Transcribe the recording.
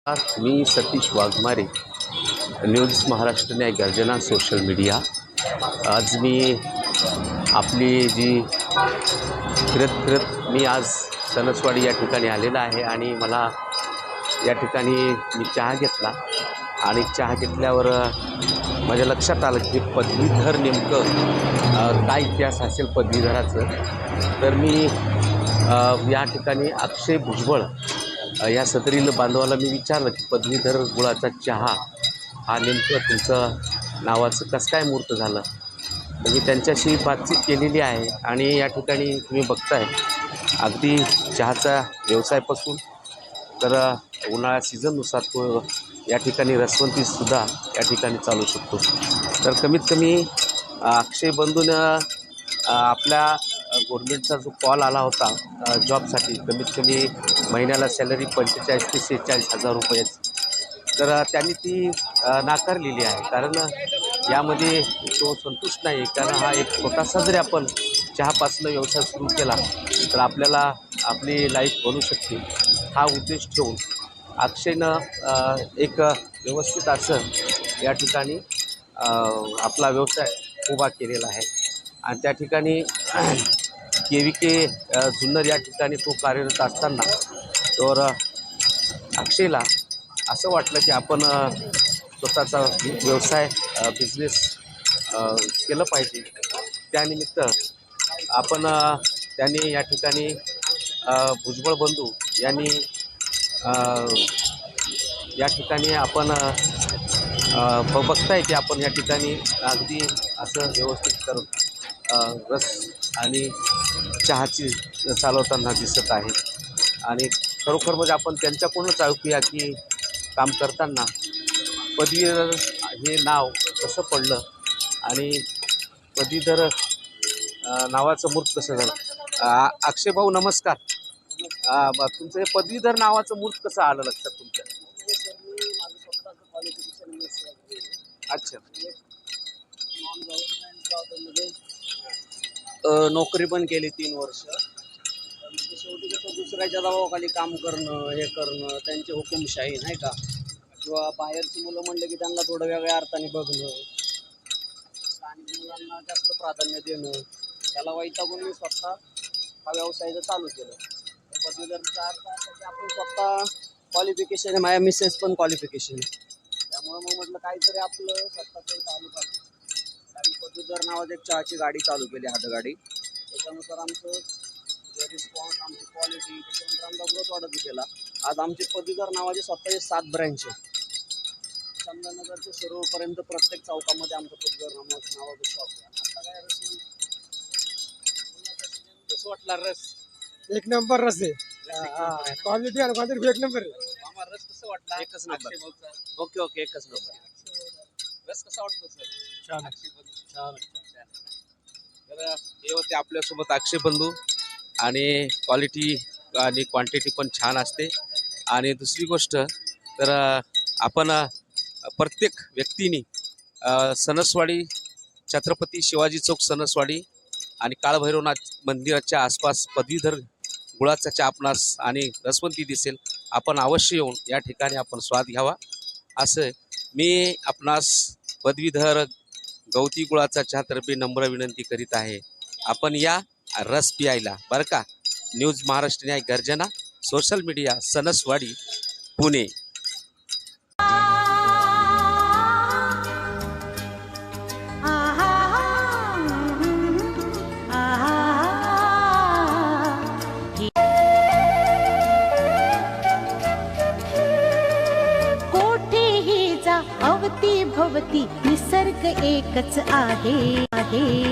मी Satish Waghmare, news Maharashtra न्याय गर्जना social media. आज मी आपली जी फिरत मी आज सणसवाडी या ठिकाणी आलेला आहे आणि मला या ठिकाणी मी चहा घेतला आणि चहा घेतल्यावर माझ्या लक्षात आलं की पदवीधर नेमकं काय इतिहास असेल पदवीधराचं। तर मी या ठिकाणी अक्षय भुजबळ या सदरील बांधवाला मी विचारलं की पदवीधर गुळाचा चहा हा नेमकं तुमचं नावाचं कसं काय मूर्त झालं। मी त्यांच्याशी बातचीत केलेली आहे आणि या ठिकाणी तुम्ही बघताय अगदी चहाचा व्यवसायापासून तर उन्हाळा सीझननुसार तो या ठिकाणी रसवंतीसुद्धा या ठिकाणी चालू शकतो। तर कमीत कमी अक्षय बंधूनं आपल्या गव्हर्नमेंटचा जो कॉल आला होता जॉबसाठी, कमीत कमी महिन्याला सॅलरी 45 ते 46 हजार रुपयाची, तर त्यांनी ती नाकारलेली आहे। कारण यामध्ये तो संतुष्ट नाही, कारण हा एक छोटासा जरी आपण चहापासून व्यवसाय सुरू केला तर आपल्याला आपली लाईफ बनू शकते। हा उद्देश ठेवून अक्षयनं एक व्यवस्थित असं या ठिकाणी आपला व्यवसाय उभा केलेला आहे आणि त्या ठिकाणी KVK जुन्नर या ठिकाणी तो कार्यरत असताना तर अक्षयला असं वाटलं की आपण स्वतःचा व्यवसाय बिझनेस केलं पाहिजे। त्यानिमित्त आपण त्यांनी या ठिकाणी भुजबळ बंधू यांनी या ठिकाणी आपण बघताय की आपण या ठिकाणी अगदी असं व्यवस्थित करून रस आणि चहाची चालवताना दिसत आहे आणि खरोखर म्हणजे आपण त्यांच्याकडूनच ऐकूया की काम करताना पदवीधर हे नाव कसं पडलं आणि पदवीधर नावाचं मूर्त कसं झालं। अक्षय भाऊ नमस्कार। तुमचं हे पदवीधर नावाचं मूर्त कसं आलं लक्षात तुमच्या? माझं स्वतःचं क्वालिफिकेशन अच्छा, नॉन गव्हर्नमेंट जॉबमध्ये नोकरी पण केली 3 वर्ष। शेवटी कसं दुसऱ्याच्या दबावाखाली काम करणं, हे करणं, त्यांची हुकुमशाही नाही का, किंवा बाहेरची मुलं म्हणलं की त्यांना थोडं वेगळ्या अर्थाने बघणं, स्थानिक मुलांना जास्त प्राधान्य देणं, त्याला वैतागून मी स्वतः हा व्यवसाय चालू केलं। पदवीधरचा अर्थ असा की आपण स्वतः क्वालिफिकेशन आहे, माझ्या मिसेस पण क्वालिफिकेशन आहे, त्यामुळं मग म्हटलं काहीतरी आपलं स्वतःचं चालू पाहिजे। आम्ही पदवीधर नावाची एक चहाची गाडी चालू केली, हातगाडी। त्याच्यानुसार आमचं जे रिस्पॉन्स, आमची क्वालिटी, त्याच्यानंतर आमचा ग्रोथ वाढत गेला। आज आमचे पदवीधर नावाचे स्वतःचे 7 ब्रँच आहे। चंदननगर ते शिरूरपर्यंत प्रत्येक चौकामध्ये आमचं पदवीधर नावाचं शॉप आहे। आता काय रस कसं वाटला? रस एक नंबर रस आहे, क्वालिटी आणि क्वांटिटी एक नंबर आहे। मामा रस कसं वाटला? एकच नंबर। ओके एकच नंबर। रस कसा वाटतो सर? छान छान। तर हे होते आपल्यासोबत अक्षय बंधू आणि क्वालिटी आणि क्वांटिटी पण छान असते। आणि दुसरी गोष्ट तर आपण प्रत्येक व्यक्तीने सणसवाडी, छत्रपती शिवाजी चौक सणसवाडी आणि काळभैरवनाथ मंदिराच्या आसपास पदवीधर गुळाचा चहा आपणास आणि रसवंती दिसेल, आपण अवश्य येऊन या ठिकाणी आपण स्वाद घ्यावा असं मी आपणास पदवीधर गवती गुळाचा चहातर्फे नम्र विनंती करीत आहे। आपण या रस पियायला बरं का। न्यूज महाराष्ट्र न्याय गर्जना सोशल मीडिया, सणसवाडी, पुणे। कोठेही जा अवती भवती निसर्ग एकच आहे।